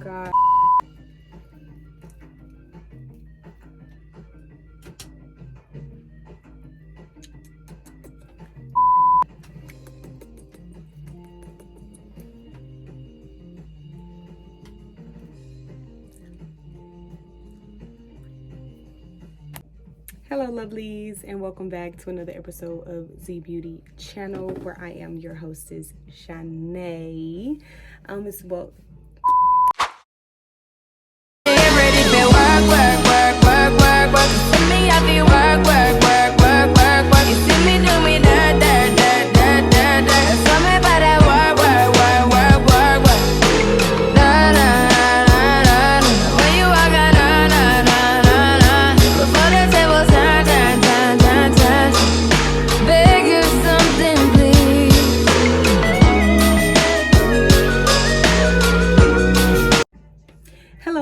God. Hello lovelies, and welcome back to another episode of Zhebeauty channel, where I am your hostess Shanae. It's well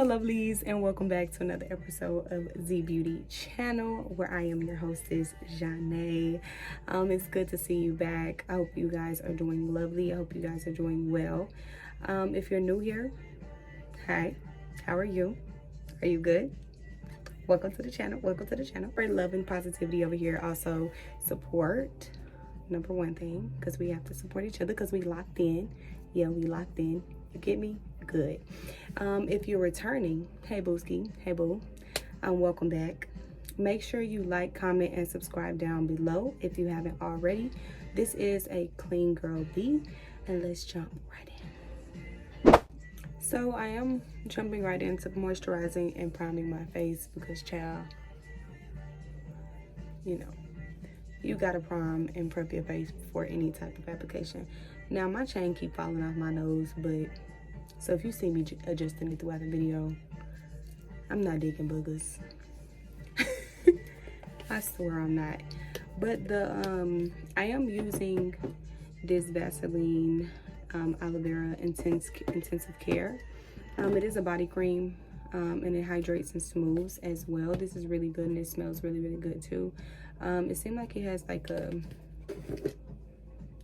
lovelies, and welcome back to another episode of Zhebeauty channel, where I am your hostess Shanae. It's good to see you back. I hope you guys are doing lovely. I hope you guys are doing well. If you're new here, hi, how are you? Are you good? Welcome to the channel. Welcome to the channel. We're love and positivity over here. Also support, number one thing, because we have to support each other because we locked in. Yeah, we locked in. You get me? Good. If you're returning, hey booski, hey boo, welcome back. Make sure you like, comment, and subscribe down below if you haven't already. This is a clean girl B, and let's jump right in. So I am jumping right into moisturizing and priming my face because, child, you know, you gotta prime and prep your face before any type of application. Now my chain keep falling off my nose, but so if you see me adjusting it throughout the video, I'm not digging boogers. I swear I'm not. But the I am using this Vaseline aloe vera intensive care. It is a body cream, and it hydrates and smooths as well. This is really good, and it smells really good too. It seemed like it has like a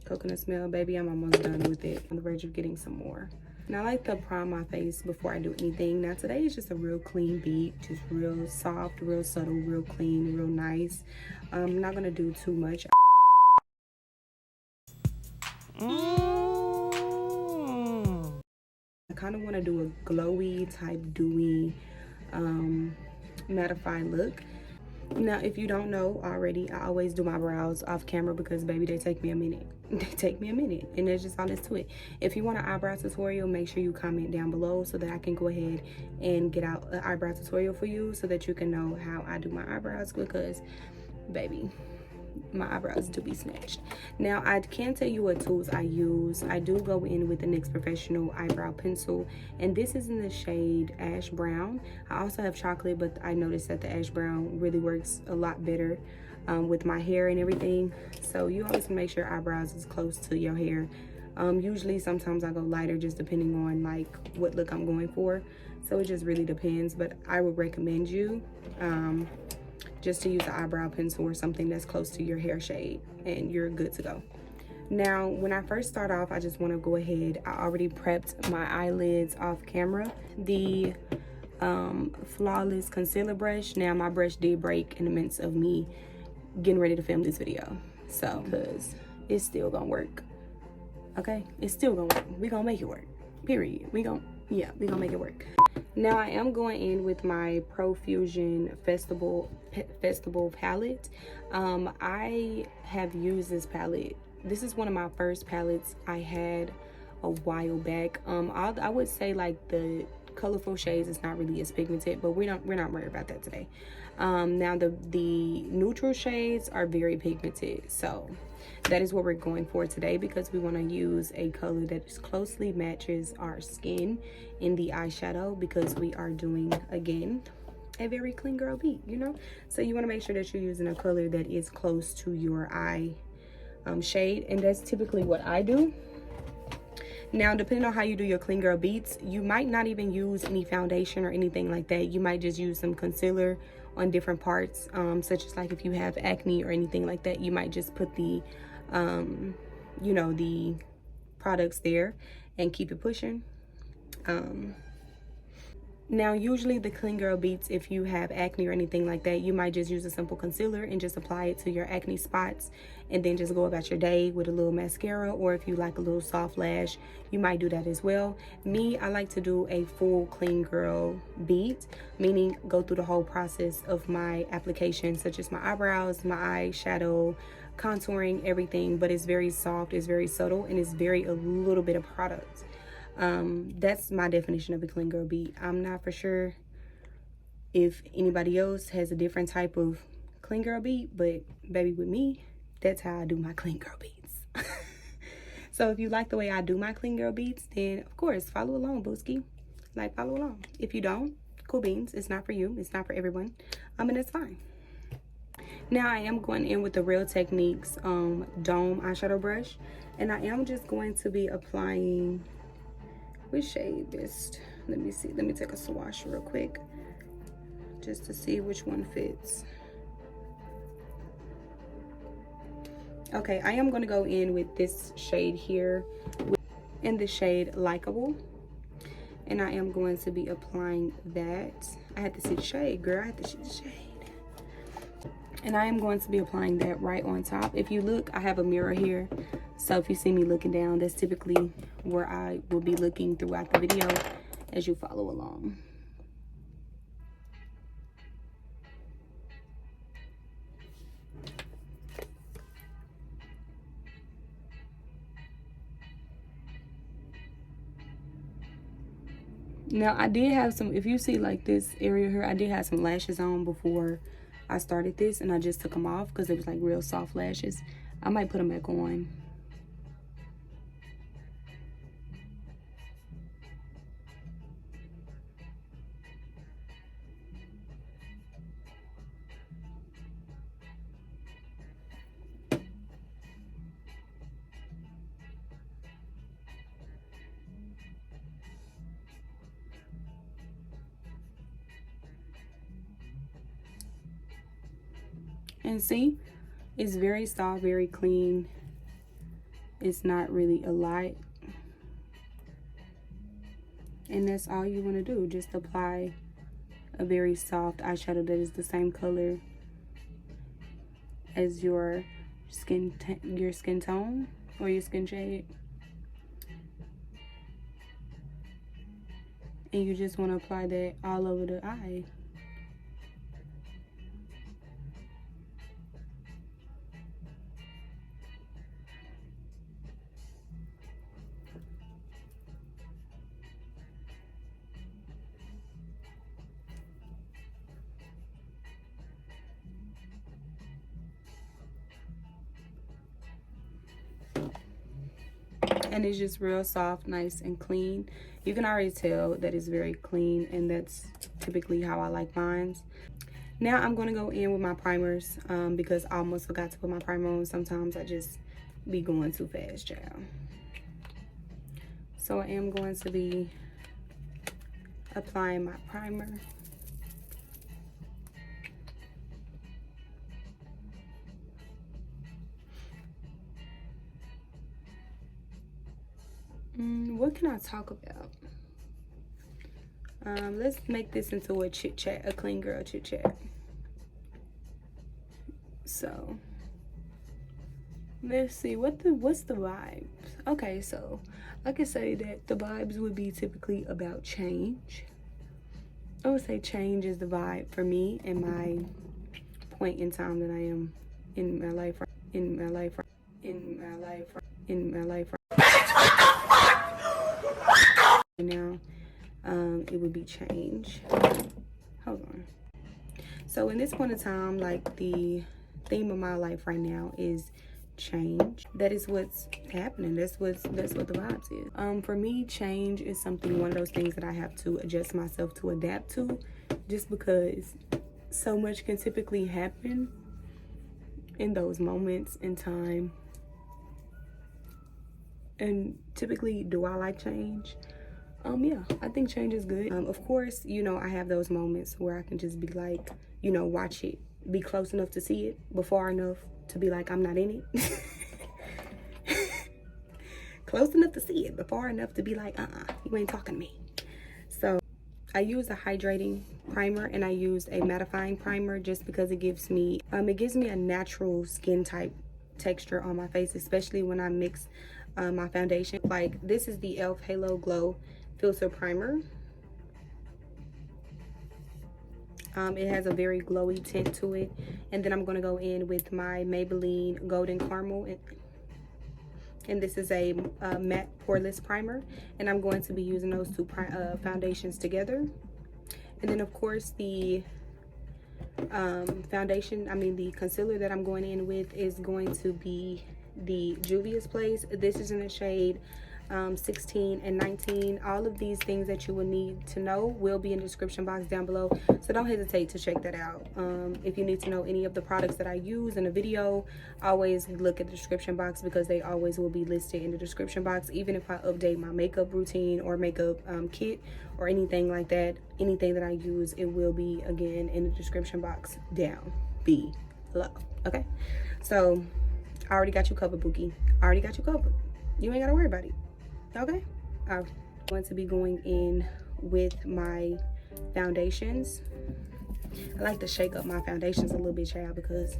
coconut smell. Baby, I'm almost done with it. On the verge of getting some more. Now I like to prime my face before I do anything. Now today is just a real clean beat, just real soft, real subtle, real clean, real nice. I'm not gonna do too much. I kind of want to do a glowy type dewy mattified look. Now if you don't know already, I always do my brows off camera because baby, they take me a minute. They take me a minute, and there's just all this to it. If you want an eyebrow tutorial, make sure you comment down below so that I can go ahead and get out an eyebrow tutorial for you so that you can know how I do my eyebrows, because baby, my eyebrows do be snatched. Now I can tell you what tools I use. I do go in with the NYX Professional Eyebrow Pencil, and this is in the shade Ash Brown. I also have chocolate, but I noticed that the Ash Brown really works a lot better with my hair and everything. So you always make sure eyebrows is close to your hair. Usually sometimes I go lighter just depending on like what look I'm going for. So it just really depends, but I would recommend you just to use an eyebrow pencil or something that's close to your hair shade, and you're good to go. Now when I first start off, I just want to go ahead, I already prepped my eyelids off camera. The Flawless concealer brush. Now my brush did break in the midst of me getting ready to film this video, so because it's still gonna work. Okay, it's still gonna work. We gonna make it work, period. We gonna make it work. Now I am going in with my Profusion Festival palette. I have used this palette. This is one of my first palettes I had a while back. I would say like the colorful shades is not really as pigmented, but we're not worried about that today. Now the neutral shades are very pigmented, so that is what we're going for today, because we want to use a color that closely matches our skin in the eyeshadow, because we are doing, again, a very clean girl beat, you know. So you want to make sure that you're using a color that is close to your eye shade, and that's typically what I do. Now, depending on how you do your clean girl beats, you might not even use any foundation or anything like that. You might just use some concealer on different parts, such as like if you have acne or anything like that, you might just put the you know, the products there and keep it pushing. Now, usually the clean girl beats, if you have acne or anything like that, you might just use a simple concealer and just apply it to your acne spots and then just go about your day with a little mascara. Or if you like a little soft lash, you might do that as well. Me, I like to do a full clean girl beat, meaning go through the whole process of my application, such as my eyebrows, my eyeshadow, contouring, everything. But it's very soft, it's very subtle, and it's very a little bit of product. That's my definition of a clean girl beat. I'm not for sure if anybody else has a different type of clean girl beat, but baby, with me, that's how I do my clean girl beats. So if you like the way I do my clean girl beats, then of course follow along, booski. Like, follow along. If you don't, cool beans. It's not for you, it's not for everyone, and it's fine. Now I am going in with the Real Techniques Dome eyeshadow brush, and I am just going to be applying, which shade best? Let me see. Let me take a swatch real quick just to see which one fits. Okay, I am going to go in with this shade here in the shade Likeable, and I am going to be applying that. I had to see the shade, girl. I had to see the shade. And I am going to be applying that right on top. If you look, I have a mirror here. So if you see me looking down, that's typically where I will be looking throughout the video as you follow along. Now I did have some, if you see like this area here, I did have some lashes on before I started this, and I just took them off because it was like real soft lashes. I might put them back on. And see, it's very soft, very clean. It's not really a lot. And that's all you want to do. Just apply a very soft eyeshadow that is the same color as your skin tone or your skin shade. And you just want to apply that all over the eye. And it's just real soft, nice and clean. You can already tell that it's very clean, and that's typically how I like mine. Now I'm going to go in with my primers because I almost forgot to put my primer on. Sometimes I just be going too fast, child. So I am going to be applying my primer. What can I talk about? Let's make this into a chit chat, a clean girl chit chat. So let's see, what's the vibes? Okay, so I could say that the vibes would be typically about change. I would say change is the vibe for me and my point in time that I am in my life now. It would be change. Hold on. So in this point of time, like, the theme of my life right now is change. That is what's happening. That's what the vibes is. For me, change is one of those things that I have to adjust myself to, adapt to, just because so much can typically happen in those moments in time. And typically, do I like change? Yeah, I think change is good. Of course, you know, I have those moments where I can just be like, you know, watch it, be close enough to see it, but far enough to be like, I'm not in it. Close enough to see it, but far enough to be like, you ain't talking to me. So I use a hydrating primer and I used a mattifying primer just because it gives me a natural skin type texture on my face, especially when I mix my foundation. Like, this is the e.l.f. Halo Glow Filter Primer. It has a very glowy tint to it. And then I'm going to go in with my Maybelline Golden Caramel. And this is a matte poreless primer. And I'm going to be using those two foundations together. And then, of course, the the concealer that I'm going in with is going to be the Juvias Place. This is in the shade 16 and 19. All of these things that you will need to know will be in the description box down below, so don't hesitate to check that out. If you need to know any of the products that I use in a video, always look at the description box, because they always will be listed in the description box. Even if I update my makeup routine or makeup kit or anything like that, anything that I use, it will be again in the description box down below. Okay, so I already got you covered, Bookie. I already got you covered. You ain't gotta worry about it. Okay, I'm going to be going in with my foundations. I like to shake up my foundations a little bit, child, because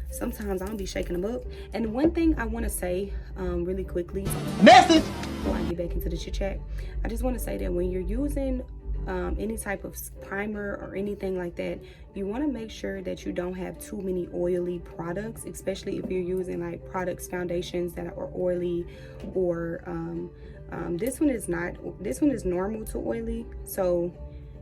sometimes I don't be shaking them up. And one thing I want to say really quickly, message, before I get back into the chit chat, I just want to say that when you're using any type of primer or anything like that, you want to make sure that you don't have too many oily products, especially if you're using like foundations that are oily, or this one is not. This one is normal to oily, so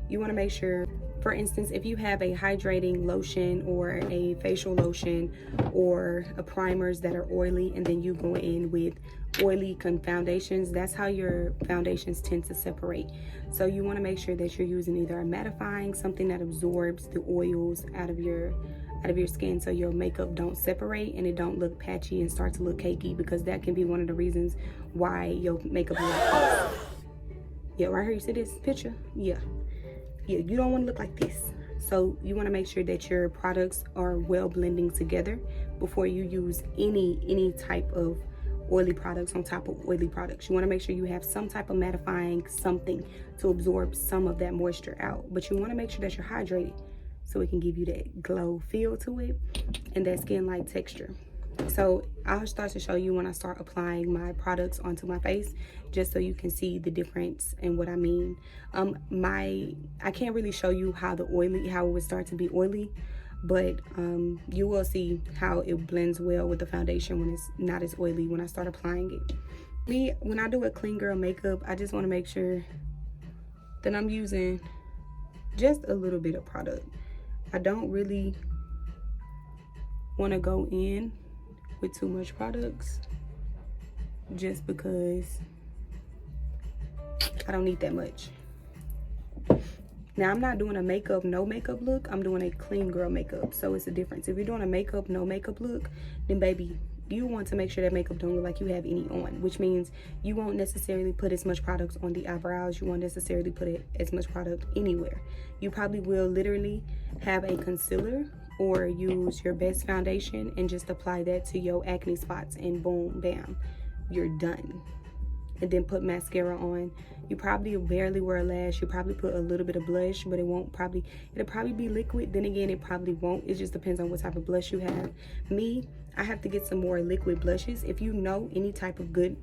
you want to make sure. For instance, if you have a hydrating lotion or a facial lotion or a primers that are oily, and then you go in with oily foundations, that's how your foundations tend to separate. So you want to make sure that you're using either a mattifying, something that absorbs the oils out of your skin, so your makeup don't separate and it don't look patchy and start to look cakey, because that can be one of the reasons why your makeup looks like this. Yeah, right here, you see this picture? Yeah, you don't want to look like this. So you want to make sure that your products are well blending together before you use any type of oily products on top of oily products. You want to make sure you have some type of mattifying, something to absorb some of that moisture out. But you want to make sure that you're hydrated, so it can give you that glow feel to it and that skin-like texture. So I'll start to show you when I start applying my products onto my face, just so you can see the difference and what I mean. I can't really show you how it would start to be oily, but you will see how it blends well with the foundation when it's not as oily when I start applying it. When I do a clean girl makeup, I just want to make sure that I'm using just a little bit of product. I don't really want to go in with too much products, just because I don't need that much. Now, I'm not doing a no makeup look. I'm doing a clean girl makeup, so it's a difference. If you're doing a no makeup look, then baby, you want to make sure that makeup don't look like you have any on, which means you won't necessarily put as much product on the eyebrows. You won't necessarily put as much product anywhere. You probably will literally have a concealer or use your best foundation and just apply that to your acne spots, and boom, bam, you're done. And then put mascara on. You probably barely wear a lash. You probably put a little bit of blush, but it'll probably be liquid. Then again, it probably won't. It just depends on what type of blush you have. Me, I have to get some more liquid blushes. If you know any type of good,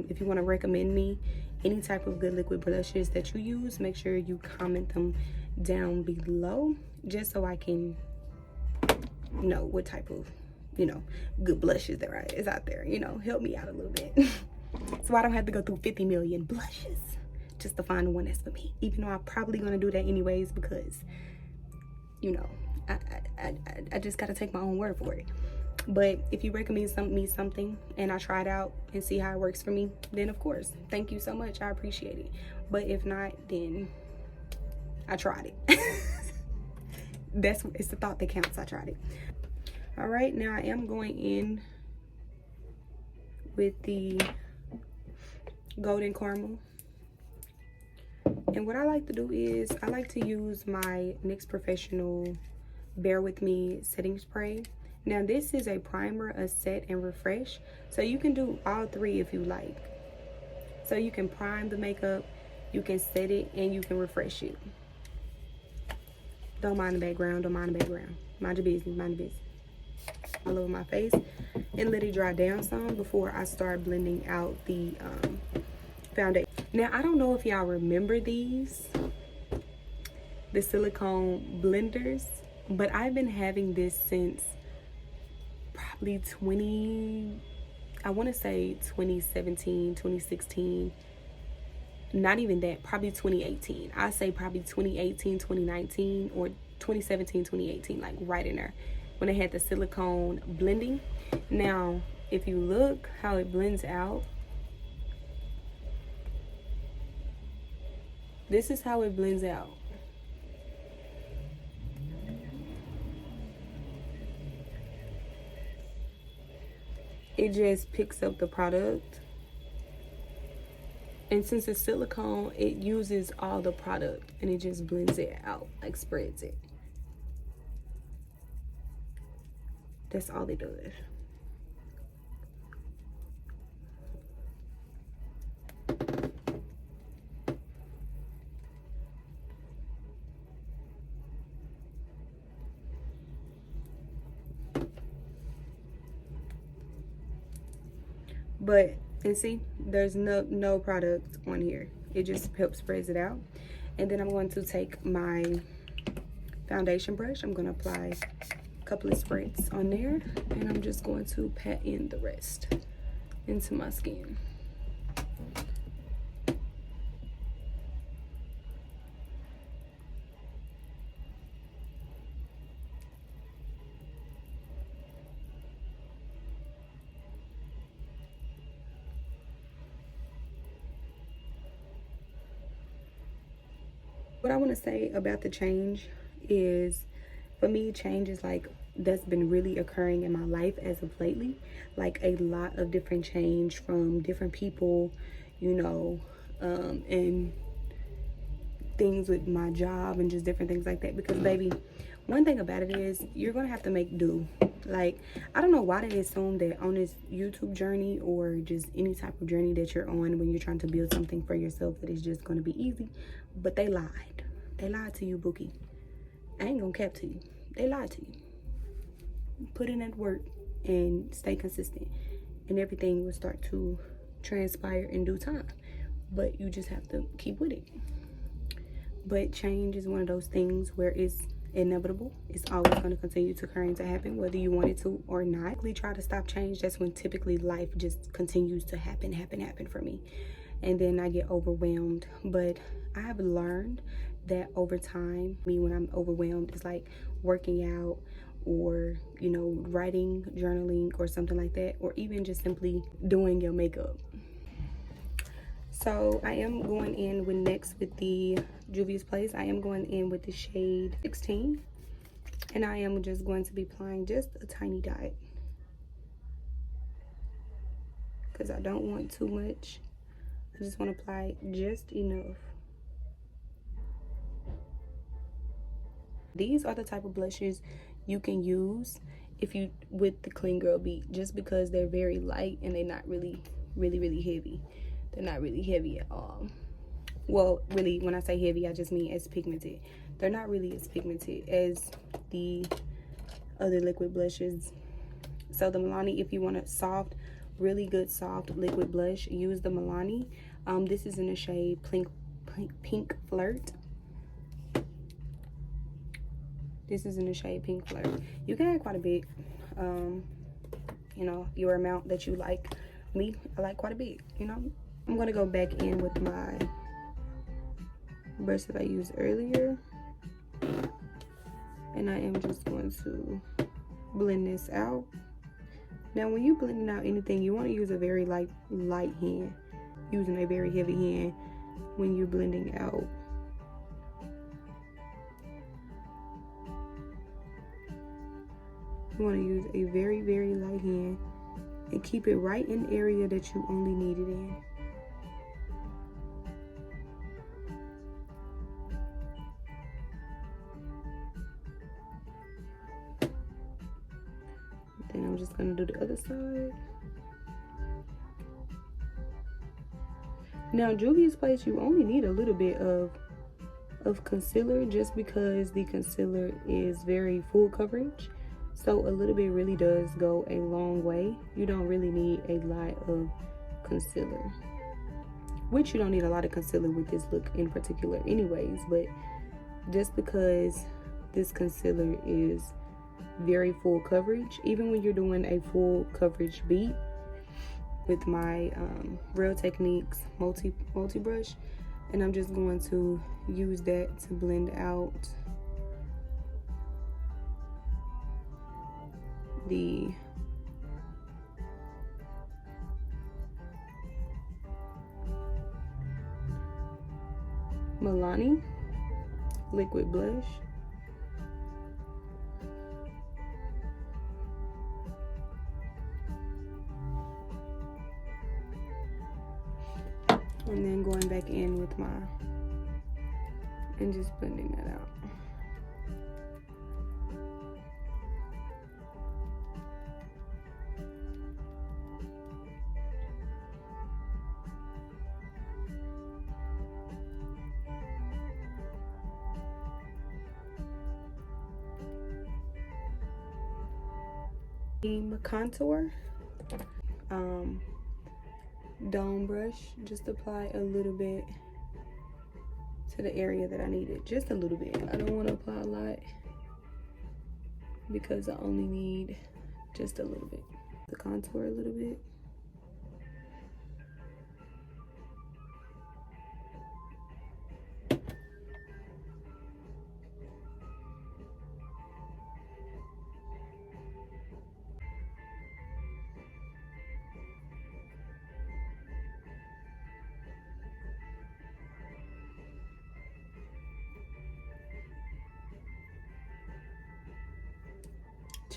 if you want to recommend me any type of good liquid blushes that you use, make sure you comment them down below, just so I can know what type of, good blushes there is out there. Help me out a little bit. So I don't have to go through 50 million blushes just to find the one that's for me. Even though I'm probably going to do that anyways, because, I just got to take my own word for it. But if you recommend something and I try it out and see how it works for me, then of course, thank you so much. I appreciate it. But if not, then I tried it. It's the thought that counts. I tried it. All right, now I am going in with the Golden Caramel. And what I like to do is I like to use my NYX Professional Bear With Me setting spray. Now this is a primer, a set, and refresh. So you can do all three if you like. So you can prime the makeup, You can set it and you can refresh it. Don't mind the background, don't mind the background. Mind your business, mind your business. All over my face and let it dry down some before I start blending out the foundation. Now, I don't know if y'all remember these, the silicone blenders, but I've been having this since probably 2017, 2016. Not even that, probably 2018. I say probably 2018, 2019, or 2017, 2018, like right in there, when they had the silicone blending. Now, if you look how it blends out, this is how it blends out. It just picks up the product. And since it's silicone, it uses all the product and it just blends it out, like spreads it. That's all it does. But, and see, there's no product on here. It just helps spreads it out. And then I'm going to take my foundation brush. I'm going to apply a couple of spreads on there. And I'm just going to pat in the rest into my skin. What I want to say about the change is, for me, change is like that's been really occurring in my life as of lately. Like a lot of different change from different people, you know, and things with my job and just different things like that. Because baby, one thing about it is you're gonna have to make do. Like, I don't know why they assume that on this YouTube journey or just any type of journey that you're on when you're trying to build something for yourself that is just gonna be easy. But they lied. They lied to you, Bookie. I ain't gonna cap to you. They lied to you. Put in that work and stay consistent, and everything will start to transpire in due time. But you just have to keep with it. But change is one of those things where it's inevitable. It's always going to continue to occur and to happen, whether you want it to or not. We try to stop change. That's when typically life just continues to happen for me. And then I get overwhelmed. But I have learned that over time, when I'm overwhelmed, it's like working out or, you know, writing, journaling or something like that, or even just simply doing your makeup. So I am going in with NYX with the Juvias Place. I am going in with the shade 16. And I am just going to be applying just a tiny dot, because I don't want too much. I just want to apply just enough. These are the type of blushes you can use if you with the Clean Girl beat, just because they're very light and they're not really heavy. They're not really heavy at all. Well, really, when I say heavy, I just mean as pigmented. They're not really as pigmented as the other liquid blushes. So the Milani, if you want a soft, really good soft liquid blush, use the Milani. This is in the shade Pink Flirt. This is in the shade Pink Flirt. You can add quite a bit, you know, your amount that you like. Me, I like quite a bit, you know. I'm going to go back in with my brush that I used earlier. And I am just going to blend this out. Now, when you blend out anything, you want to use a very light hand. Using a very heavy hand when you're blending out. You want to use a very light hand and keep it right in the area that you only need it in. Then I'm just going to do the other side. Now, Juvia's Place, you only need a little bit of concealer, just because the concealer is very full coverage. So a little bit really does go a long way. You don't really need a lot of concealer, which you don't need a lot of concealer with this look in particular anyways, but just because this concealer is very full coverage, even when you're doing a full coverage beat with my Real Techniques multi brush, and I'm just going to use that to blend out the Maliani liquid blush. And then going back in with my, and just blending that out. The contour dome brush, just apply a little bit to the area that I needed, just a little bit. I don't want to apply a lot because I only need just a little bit. The contour a little bit.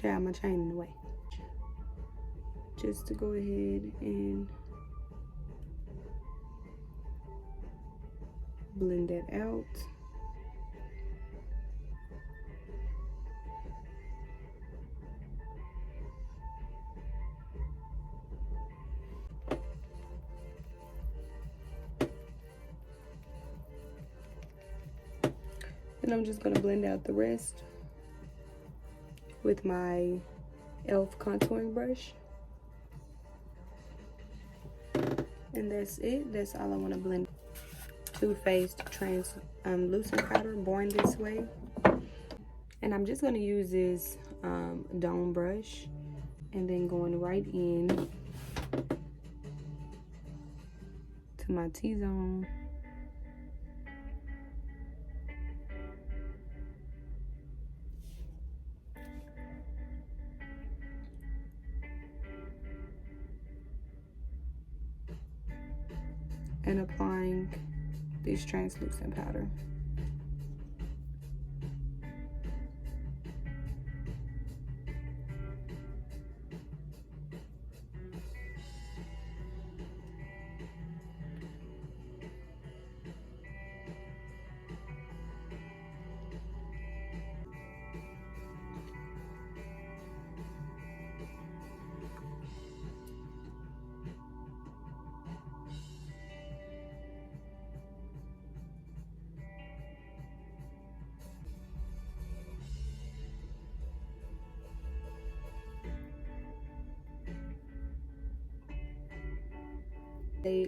Child, my chain in the way. Just to go ahead and blend that out. And I'm just gonna blend out the rest with my e.l.f. contouring brush. And that's it. That's all I want to blend. Too Faced translucent powder, Born This Way. And I'm just going to use this dome brush and then going right in to my T-zone. And applying this translucent powder.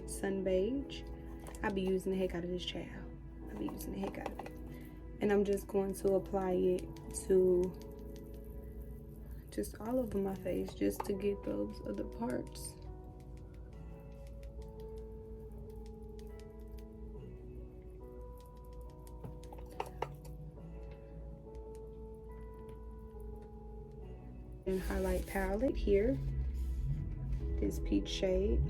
Sun Beige. I'll be using the heck out of this child. I'll be using the heck out of it. And I'm just going to apply it to just all over my face, just to get those other parts. And highlight palette here, this peach shade,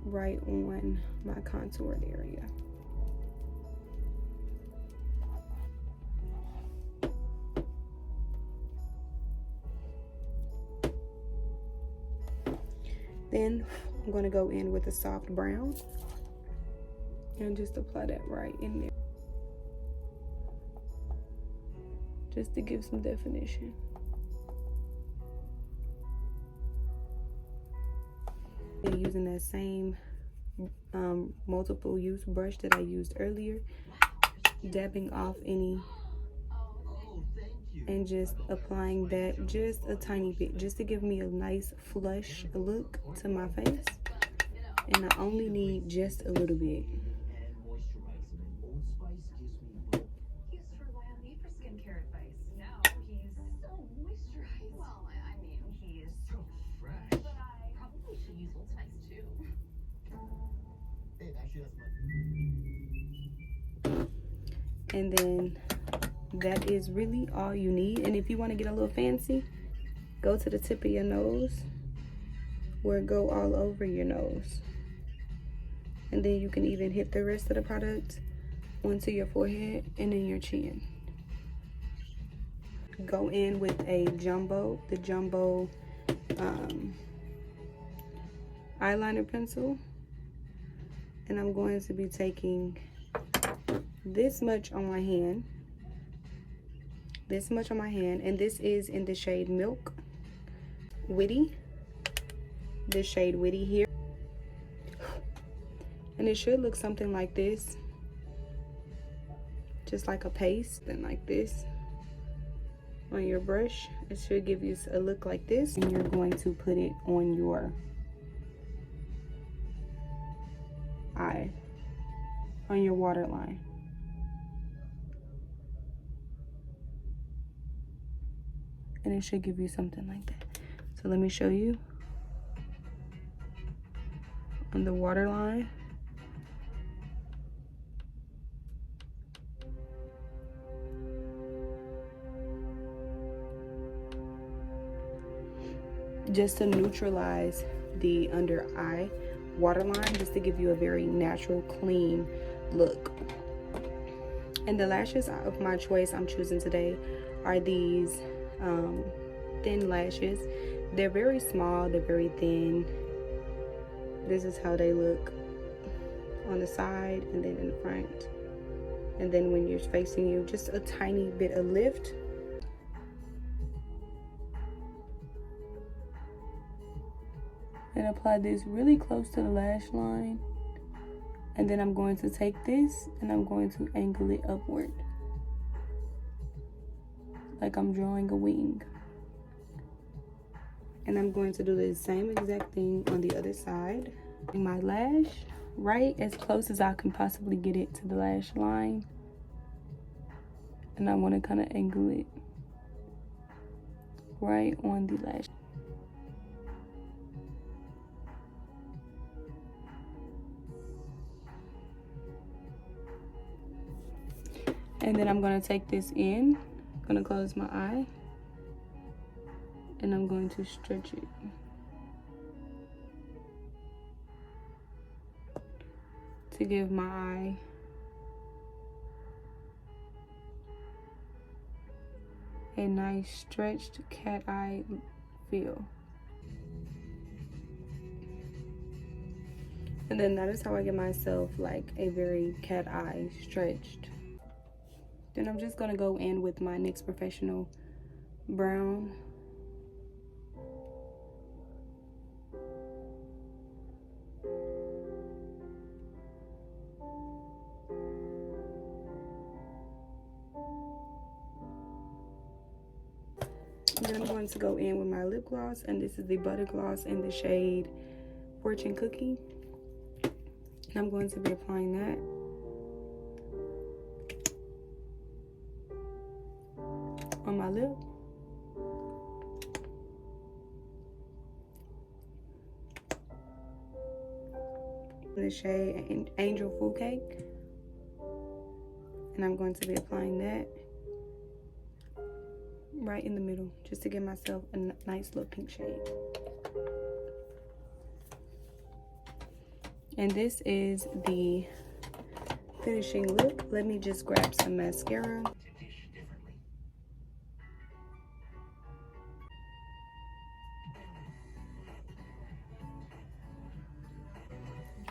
right on my contoured area. Then I'm going to go in with a soft brown and just apply that right in there, just to give some definition. And using that same multiple use brush that I used earlier, dabbing off any and just applying that just a tiny bit, just to give me a nice flush look to my face. And I only need just a little bit. And then that is really all you need. And if you want to get a little fancy, go to the tip of your nose or go all over your nose. And then you can even hit the rest of the product onto your forehead and then your chin. Go in with the jumbo eyeliner pencil. And I'm going to be taking this much on my hand. And this is in the shade Milk Witty. This shade Witty here. And it should look something like this. Just like a paste, and like this. On your brush, it should give you a look like this. And you're going to put it on your eye, on your waterline. And it should give you something like that. So let me show you. On the waterline. Just to neutralize the under eye waterline, just to give you a very natural, clean look. And the lashes of my choice I'm choosing today are these thin lashes. They're very small, they're very thin. This is how they look on the side and then in the front. And then when you're facing you, just a tiny bit of lift. And apply this really close to the lash line. And then I'm going to take this and I'm going to angle it upward. Like I'm drawing a wing. And I'm going to do the same exact thing on the other side. My lash right as close as I can possibly get it to the lash line. And I want to kind of angle it right on the lash. And then I'm going to take this in. I'm going to close my eye. And I'm going to stretch it. To give my eye a nice stretched cat eye feel. And then that is how I get myself like a very cat eye stretched. Then I'm just gonna go in with my NYX Professional Brown. And then I'm going to go in with my lip gloss, and this is the Butter Gloss in the shade Fortune Cookie. And I'm going to be applying that. On my lip. In the shade Angel Food Cake. And I'm going to be applying that right in the middle, just to give myself a nice little pink shade. And this is the finishing look. Let me just grab some mascara.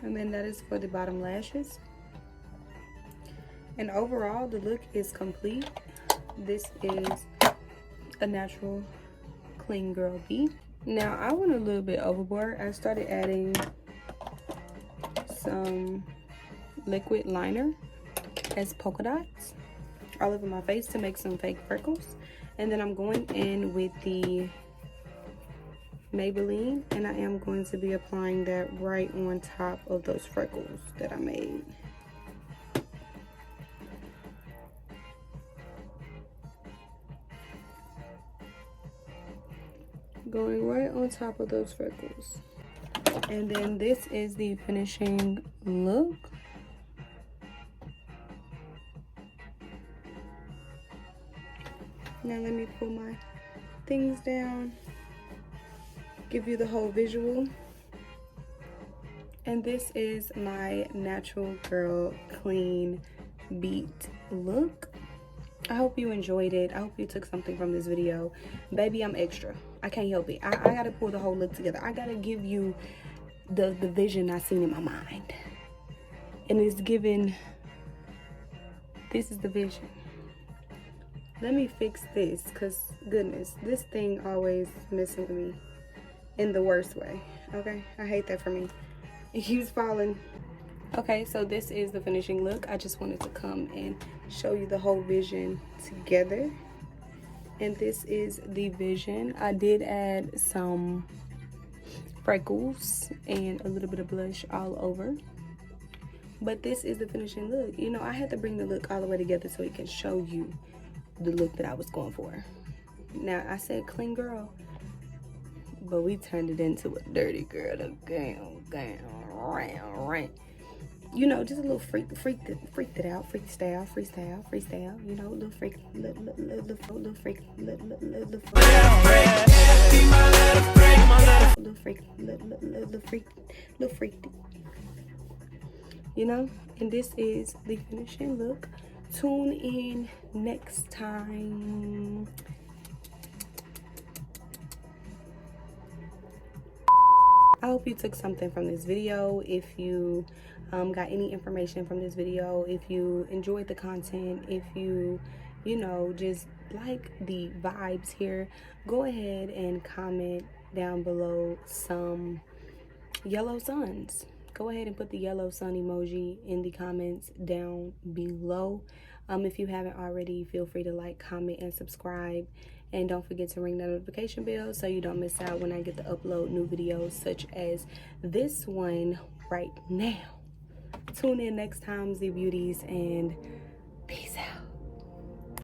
And then that is for the bottom lashes. And overall, the look is complete. This is a natural clean girl B. Now, I went a little bit overboard. I started adding some liquid liner as polka dots all over my face to make some fake freckles. And then I'm going in with the Maybelline, and I am going to be applying that right on top of those freckles that I made. Going right on top of those freckles. And then this is the finishing look. Now let me pull my things down, give you the whole visual. And this is my natural girl clean beat look. I hope you enjoyed it. I hope you took something from this video. Baby, I'm extra. I can't help it. I gotta pull the whole look together. I gotta give you the vision I seen in my mind. And it's given, this is the vision. Let me fix this, because goodness, this thing always messing with me in the worst way. Okay, I hate that for me. It keeps falling. Okay, so this is the finishing look. I just wanted to come and show you the whole vision together. And this is the vision. I did add some freckles and a little bit of blush all over. But this is the finishing look. You know, I had to bring the look all the way together so it can show you the look that I was going for. Now, I said clean girl, but we turned it into a dirty girl. You know, just a little freaked it out, freestyle, you know, little freak, little freak, you know. And this is the finishing look. Tune in next time. I hope you took something from this video. If you got any information from this video, if you enjoyed the content, if you know, just like the vibes here, go ahead and comment down below some yellow suns. Go ahead and put the yellow sun emoji in the comments down below. If you haven't already, feel free to like, comment, and subscribe. And don't forget to ring that notification bell so you don't miss out when I get to upload new videos such as this one right now. Tune in next time, Zhebeauties, and peace out.